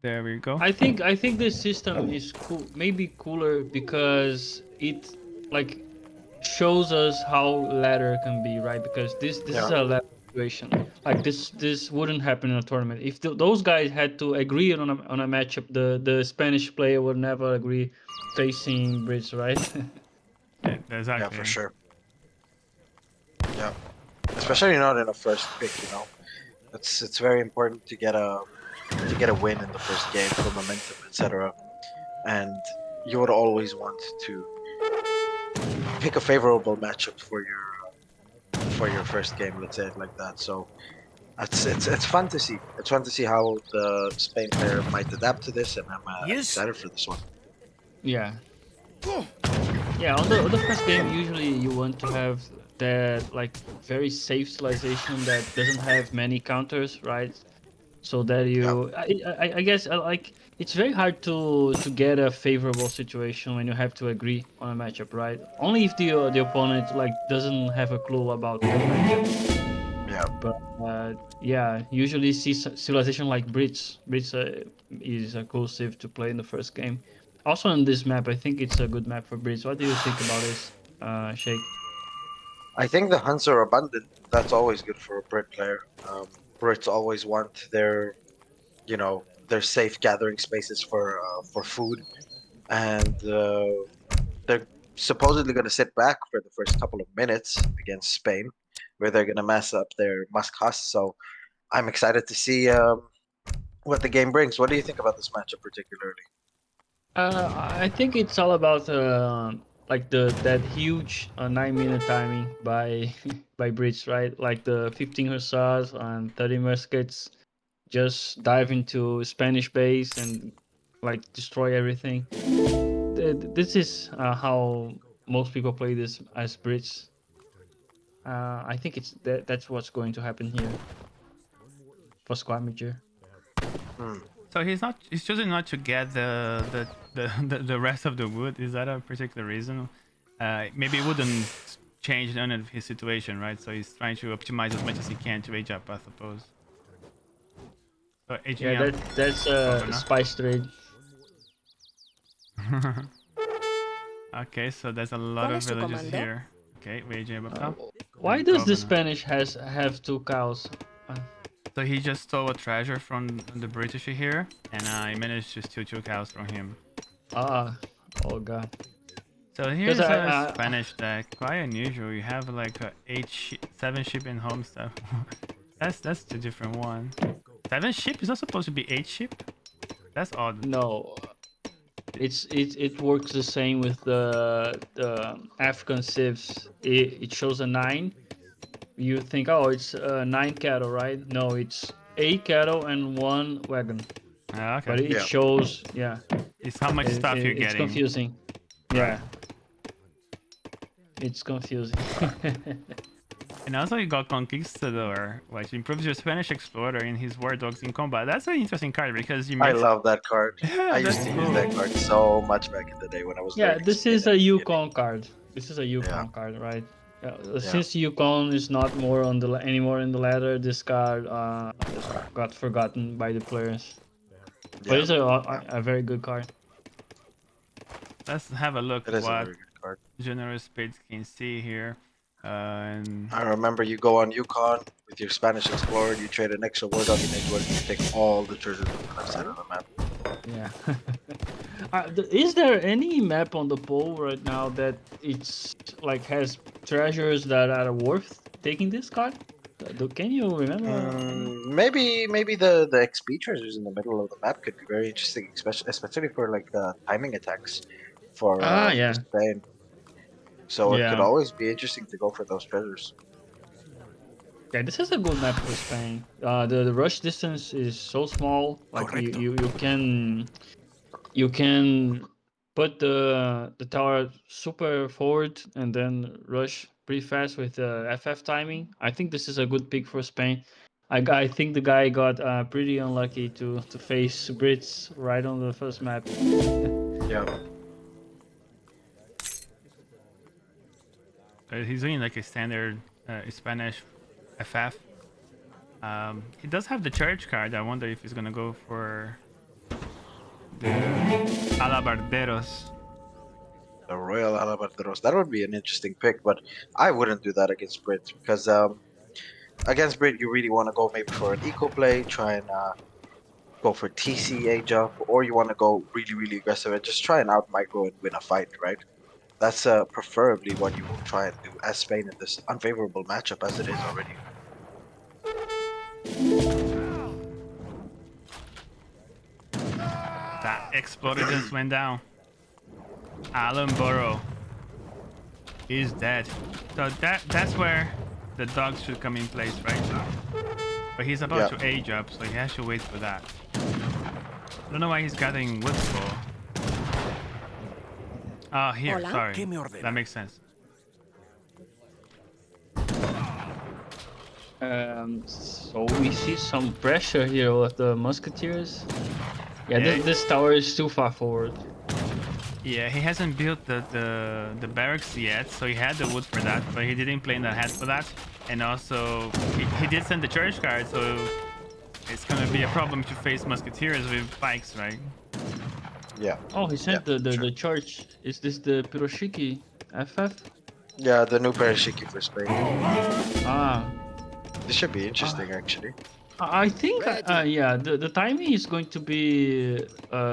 There we go. I think this system is cool, maybe cooler because it like shows us how ladder can be, right? Because this is Yeah, a ladder situation. Like this wouldn't happen in a tournament. If those guys had to agree on a matchup, the Spanish player would never agree facing Brits, right? Yeah, yeah, exactly. for sure. Yeah, especially not in a first pick. It's very important to get a win in the first game for momentum, etc. And you would always want to pick a favorable matchup for your first game. Let's say it like that. So it's fun to see. It's fun to see how the Spain player might adapt to this, and I'm Yes. excited for this one. Yeah. Yeah, on the first game, usually you want to have that like very safe civilization that doesn't have many counters, right? So that Yeah, I guess like it's very hard to get a favorable situation when you have to agree on a matchup, right? Only if the opponent like doesn't have a clue about the matchup. yeah. But yeah, usually see civilization like Brits. Brits is a cool civ to play in the first game. Also on this map, I think it's a good map for Brits. What do you think about this, Shake? I think the hunts are abundant. That's always good for a Brit player. Brits always want their safe gathering spaces for food, and they're supposedly going to sit back for the first couple of minutes against Spain, where they're going to mess up their Muscas. So I'm excited to see what the game brings. What do you think about this matchup particularly? I think it's all about like that huge 9 minute timing by by Brits, right? Like the 15 hussars and 30 muskets just dive into Spanish base and like destroy everything. This is how most people play this as Brits. I think that's what's going to happen here for Squamiger. Hmm. So he's choosing not to get the rest of the wood. Is that a particular reason? Maybe it wouldn't change none of his situation, right? So he's trying to optimize as much as he can to age up, I suppose. So aging Yeah, up that's governor. spice trade. Okay, so there's a lot ¿Cuál of es su villages comando? here. Okay, we aging up Uh, now. why And does the governor. Spanish has have two cows? Uh, So he just stole a treasure from the British here, and I managed to steal 2 cows from him. ah, oh god. So Because here's a Spanish deck, quite unusual. You have like a 7 ship in home stuff. That's the different one. 7 ship is not supposed to be 8 ship. That's odd. no, it works the same with the African civs. It shows a 9. You think, oh, it's 9 cattle, right? No, it's 8 cattle and 1 wagon. Okay. But it Yeah, shows, yeah, It's how much stuff you're it's getting, confusing. right? Yeah, it's confusing. And also you got Conquistador, which improves your Spanish Explorer in his war dogs in combat. That's an interesting card because you I make. love that card. I Yeah, used that's to use cool. that card so much back in the day when I was Yeah, learning this Spain is at a the beginning. Yukon card. This is a Yeah, Yukon card, right? yeah, Since Yukon is not more on the anymore in the ladder, this card just got forgotten by the players. But yeah, it's yeah. a very good card. Let's have a look It is a what very good card. generous Spades can see here. And I remember you go on Yukon with your Spanish Explorer, you trade an extra war dog in network, you take all the treasures on the left side of the map. Yeah. Is there any map on the pole right now that it's like has treasures that are worth taking this card? Can you remember any? Maybe the XP treasures in the middle of the map could be very interesting, especially for like timing attacks for Yeah, Spain. So it could yeah, always be interesting to go for those treasures. yeah. This is a good map for Spain. The rush distance is so small. Like Correcto. you can put the tower super forward and then rush pretty fast with the FF timing. I think this is a good pick for Spain. I think the guy got pretty unlucky to face Brits right on the first map. Yeah, he's doing like a standard Spanish FF. He does have the church card. I wonder if he's gonna go for the Alabarderos. The Royal Alabarderos. That would be an interesting pick, but I wouldn't do that against Brit because against Brit you really want to go maybe for an eco play, try and go for TCA jump, or you want to go really, really aggressive and just try and out micro and win a fight, right? That's preferably what you will try and do as Spain in this unfavorable matchup as it is already. That exploder just went down. Alan Burrow is dead. So that's where the dogs should come in place, right? But he's about to age up, so he has to wait for that. I don't know why he's gathering wood for. Oh, here, Hola. sorry. That makes sense. So we see some pressure here with the musketeers. Yeah, Yeah. this tower is too far forward. Yeah, he hasn't built the barracks yet, so he had the wood for that, but he didn't plan ahead for that. And also, he did send the church guard, so it's gonna be a problem to face musketeers with pikes, right? Yeah. Oh, he sent Yeah, the sure. church. Is this the Piroshiki FF? Yeah, the new Parashiki for Spain. Ah, This should be interesting, actually. I think yeah, the timing is going to be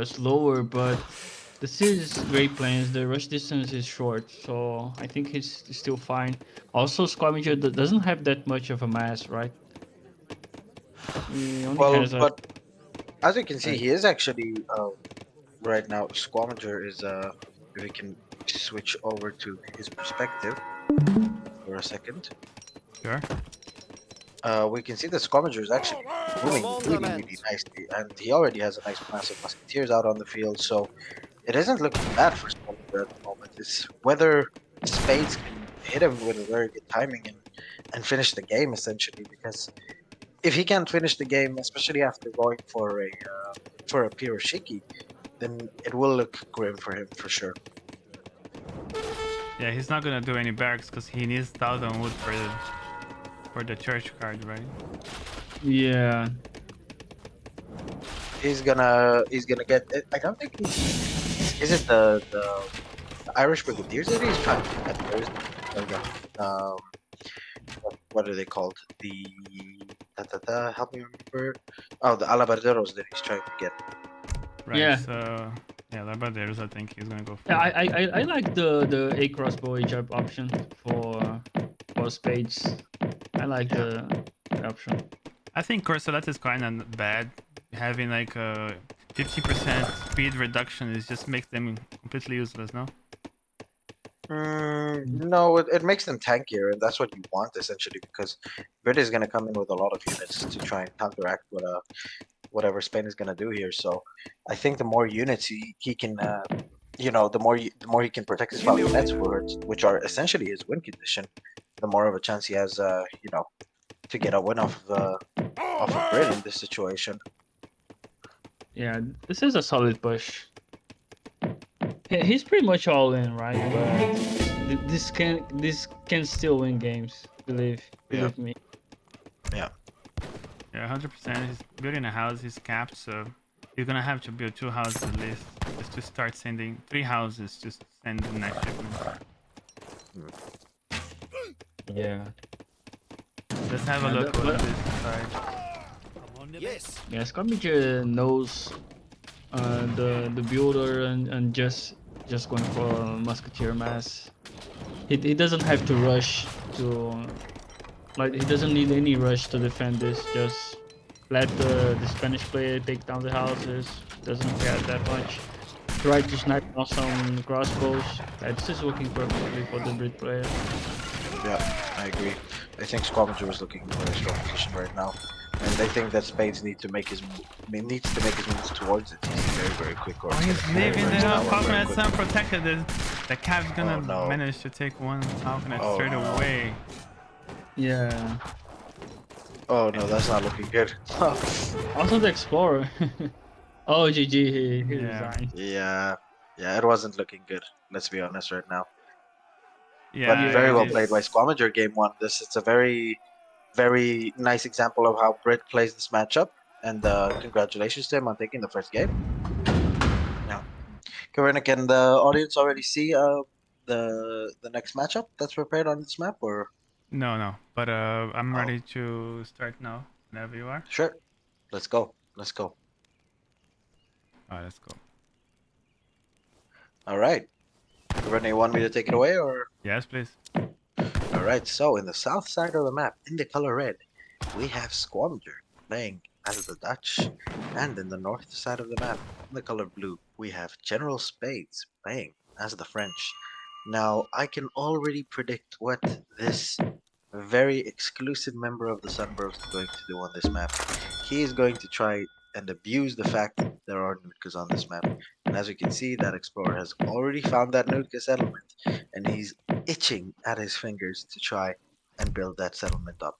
slower, but the series is great planes. The rush distance is short, so I think he's still fine. Also, Squamiger doesn't have that much of a mass, right? He only Well, has a. but as you can see, Right. he is actually right now. Squamiger is if we can switch over to his perspective for a second. Sure. We can see that Squamiger is actually moving really, really nicely, and he already has a nice mass of musketeers out on the field, so it isn't looking bad for Squamiger at the moment. It's whether Spades can hit him with a very good timing and finish the game, essentially, because if he can't finish the game, especially after going for a Piroshiki, then it will look grim for him for sure. Yeah, he's not gonna do any barracks because he needs 1,000 wood for the church guard, right? Yeah. He's gonna get. I don't think he's. Is it the Irish Brigadiers that he's trying to get? Or is it what are they called? The help me remember. Oh, the Alabarderos that he's trying to get. Right. Yeah. So yeah, Labarderos, I think he's gonna go for. Yeah, I like the A crossbow jump option for Spades. I like the option. I think Corsolet is kind of bad. Having like a 50% speed reduction is just makes them completely useless, no? No, it makes them tankier, and that's what you want essentially, because Brit is gonna come in with a lot of units to try and counteract whatever Spain is gonna do here. So I think the more units he can, the more he can protect his Falconets words, which are essentially his win condition, the more of a chance he has, to get a win off of Brit in this situation. Yeah, this is a solid push. He's pretty much all in, right? But this can still win games. Believe me. Yeah. Yeah, 100%. He's building a house. He's capped, so you're gonna have to build 2 houses at least, just to start sending 3 houses to send the next shipment. Yeah. Let's have a Yeah, look but- on this side. Yes. Yeah, Squamiger knows the builder and just going for musketeer mass. He doesn't have to rush to he doesn't need any rush to defend this. Just let the Spanish player take down the houses. Doesn't care that much. Try to snipe on some crossbows. This is working perfectly for the Brit player. Yeah, I agree. I think Squamiger is looking in a very strong position right now, and I think that Spades needs to make his moves towards it. He's very, very quick. Or Oh, it's he's gonna be leaving very the slow and very Falconet quick. unprotected. The Cav's gonna Oh, no. manage to take one Falconet Oh, straight no. away. Yeah. Oh no, that's not looking good. Also the Explorer. Oh, GG, he Yeah. resigned. Yeah, it wasn't looking good. Let's be honest right now. Yeah, But very well it played by is. Squamiger game one. It's a very, very nice example of how Brit plays this matchup. And congratulations to him on taking the first game. Kavern, can the audience already see the next matchup that's prepared on this map, or No, but I'm oh, ready to start now. Whenever you are. sure, let's go, let's go. All right, let's go. All right, Kavern, you want me to take it away, or Yes, please. all right? So in the south side of the map, in the color red, we have Squamiger playing as the Dutch, and in the north side of the map, in the color blue, we have General Spades playing as the French. Now I can already predict what this very exclusive member of the Sunburst is going to do on this map. He is going to try and abuse the fact that there are Nutkas on this map. And as you can see, that explorer has already found that Nutka settlement, and he's itching at his fingers to try and build that settlement up.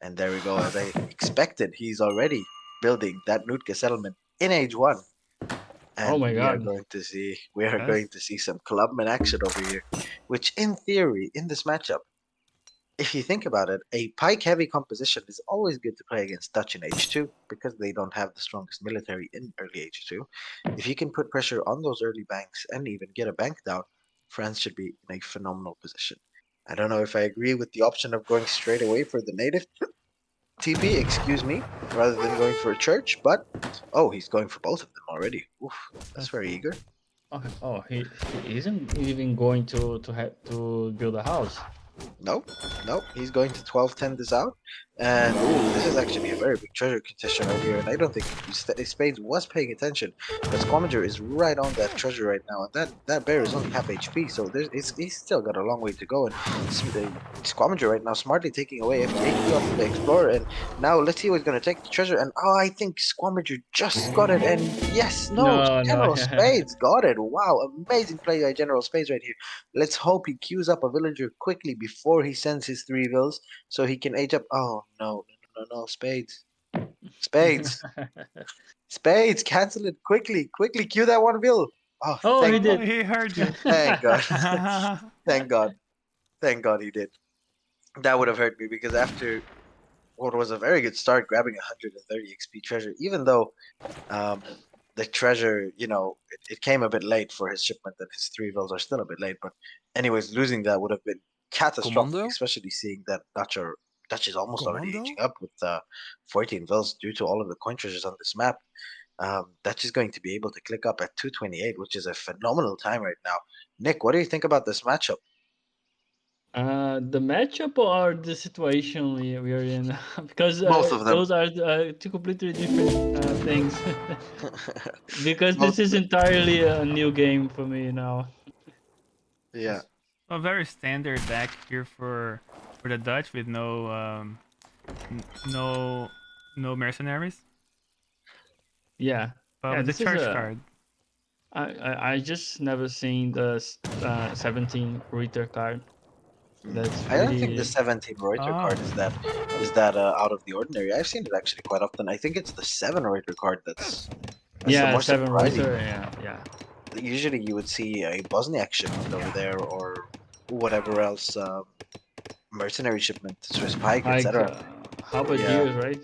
And there we go. As I expected, he's already building that Nutka settlement in Age 1. Oh And my we are god. going to see we are Yes. going to see some clubman action over here, which in theory, in this matchup, if you think about it, a pike heavy composition is always good to play against Dutch in H2 because they don't have the strongest military in early H2. If you can put pressure on those early banks and even get a bank down, France should be in a phenomenal position. I don't know if I agree with the option of going straight away for the native TP, excuse me, rather than going for a church, but oh, he's going for both of them already. Oof, that's Yes. very eager. He isn't even going to have to build a house. Nope, nope. He's going to 12-10 this out. And ooh, this is actually a very big treasure contention right here. And I don't think Spades was paying attention. But Squamiger is right on that treasure right now. And that bear is only half HP. So he's still got a long way to go. And Squamiger right now smartly taking away FTAP off the Explorer. And now let's see who's going to take the treasure. And oh, I think Squamiger just got it. And yes, no, No, no. General Spades got it. Wow, amazing play by General Spades right here. Let's hope he queues up a villager quickly before he sends his 3 vills so he can age up. Oh, no, Spades. Spades. Spades, cancel it quickly. Quickly, queue that 1 vill. Oh, Oh, he thank Oh, God. did. he heard you. Thank God. Thank God. Thank God he did. That would have hurt me because after what was a very good start, grabbing 130 XP treasure, even though um, the treasure, it came a bit late for his shipment, and his 3 vills are still a bit late. But anyways, losing that would have been catastrophic, Commando? especially seeing that Dutch is almost already Commando? aging up with 14 vills due to all of the coin treasures on this map. Dutch is going to be able to click up at 228, which is a phenomenal time right now. Nick, what do you think about this matchup? The matchup or the situation we are in, because Both of them. those are two completely different things. Because Both this of is them. entirely a new game for me now. Yeah. A very standard deck here for the Dutch with n- no no mercenaries. Yeah, But yeah. with the This is church a. card. I just never seen the 17 Ritter card. So that's I don't think the pretty. 17 Reuter Oh, card is that out of the ordinary. I've seen it actually quite often. I think it's the 7 Reuter card that's the Yeah, more 7 surprising. Ritter. Yeah, yeah. Usually you would see a Bosniak shipment over there or whatever else, mercenary shipment, Swiss Pike, Like etc. Yeah, halberdiers, right?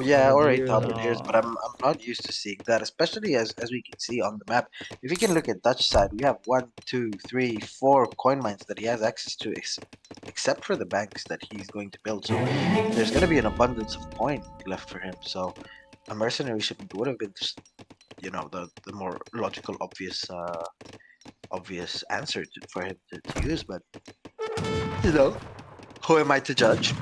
yeah, or 8 Halberdiers. halberdiers, but I'm not used to seeing that, especially as we can see on the map. If you can look at Dutch side, we have 1, 2, 3, 4 coin mines that he has access to, except for the banks that he's going to build. So there's going to be an abundance of coin left for him. So a mercenary shipment would have been just, the more logical, obvious answer for him to use. But you know, who am I to judge?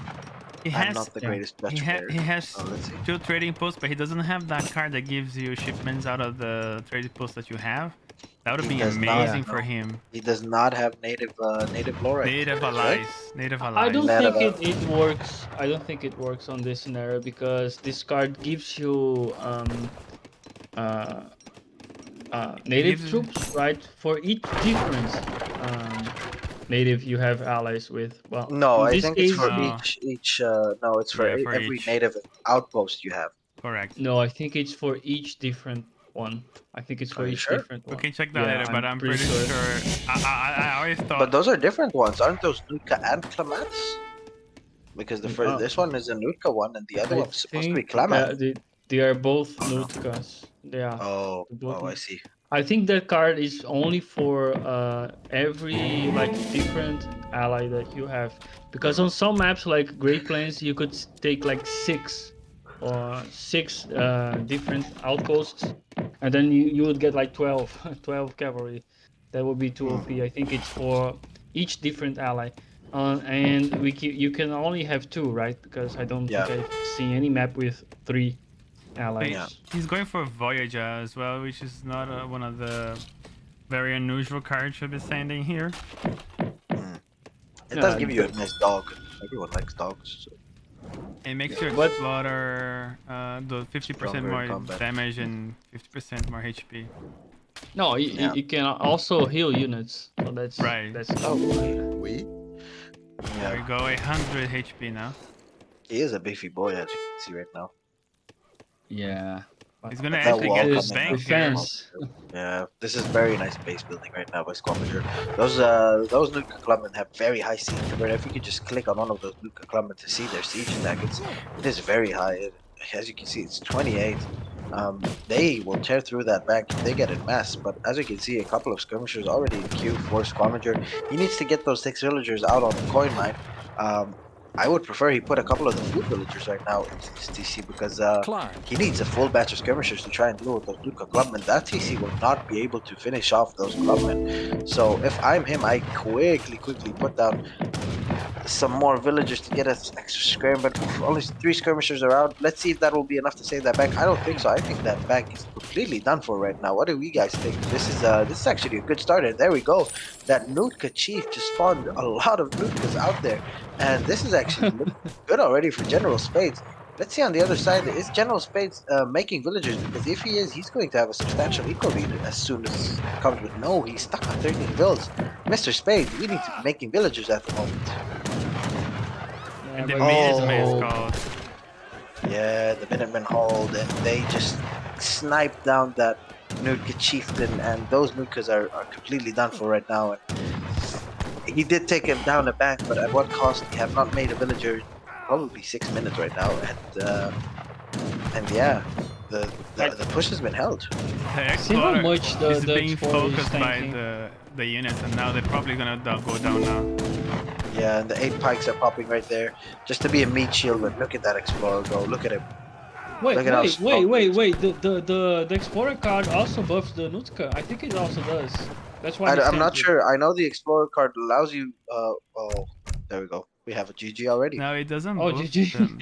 he I'm has not the Yeah. greatest Dutch player. he So has let's see. 2 trading posts, but he doesn't have that card that gives you shipments out of the trading posts that you have. That would have He been does not. Yeah. amazing for No, him. he does not have native Lorite Native shipments, right? allies, native I allies. don't Native. think it works. I don't think it works on this scenario because this card gives you uh, It native gives you troops, right? For each different native you have allies with. Well, No, in I this think it's for case, no, each. No, it's for yeah, for every each. native outpost you have. Correct. no, I think it's for each different one. I think it's Are for you each sure? different We one. can check that Yeah, later, but I'm I'm pretty pretty sure. sure. I always But thought. those are different ones, aren't those Nutka and Klamatis? Because this one is a Nutka one, and the other I one's supposed to be think Klamath. they are both Oh no. Nutkas. Yeah, Oh, both. I see. I think that card is only for every like different ally that you have, because on some maps like Great Plains you could take like six different outposts, and then you would get like 12 12 cavalry. That would be too Hmm. OP. I think it's for each different ally. And you can only have two, right? Because I don't Yeah. think I've seen any map with three Wait, Yeah. allies. he's going for Voyager as well, which is not one of the very unusual cards should be sending here. Hmm. It does Yeah, give you a nice dog. Everyone likes dogs. So It makes yeah. your but explorer do 50% Stronger in more combat. damage and 50% more HP. no, Yeah. it can also heal units. So Right. that's Oh, Oui. There yeah. we go, 100 HP now. He is a beefy boy, as you can see right now. yeah. He's gonna But that actually wall get the This coming bank up from here. defense. yeah, this is very nice base building right now by Squamiger. Those Nuka Clubmen have very high siege cover. If you could just click on one of those Nuka Clubmen to see their siege attack, it is very high. As you can see, it's 28. They will tear through that bank if they get in mass. But as you can see, a couple of skirmishers already in queue for Squamiger. He needs to get those 6 villagers out on the coin mine. I would prefer he put a couple of the food villagers right now into this TC because Climb. he needs a full batch of skirmishers to try and deal with those Nuka clubmen. That TC will not be able to finish off those clubmen. So if I'm him, I quickly put down some more villagers to get us extra skirm. But oof, only 3 skirmishers are out. Let's see if that will be enough to save that bank. I don't think so. I think that bank is completely done for right now. What do we guys think? This is actually a good start. And there we go. That Nootka chief just spawned a lot of Nootkas out there, and this is actually looking good already for General Spades. Let's see on the other side, is General Spades making villagers? Because if he is, he's going to have a substantial eco lead as soon as it comes. But no, he's stuck on 13 vills. Mr. Spades, we need to be making villagers at the moment. Yeah, And the but Mr. Minutemen is Oh, called. yeah, the Minutemen hold, and they just snipe down that Nootka chieftain, and those Nootkas are completely done for right now. And he did take him down a bank, but at what cost? We have not made a villager in probably 6 minutes right now, and yeah, the push has been held. The See how Explorer much is the being explorer is focused by tanking. the units, and now they're probably gonna go down now. Yeah, and the 8 pikes are popping right there, just to be a meat shield. But look at that explorer go! Look at him! Look at how strong he is. The explorer card also buffs the Nutka. I think it also does. That's why he I'm sent not it. sure. I know the explorer card allows you. Oh, there we go. We have a GG already. No, it doesn't Oh, buff GG. them.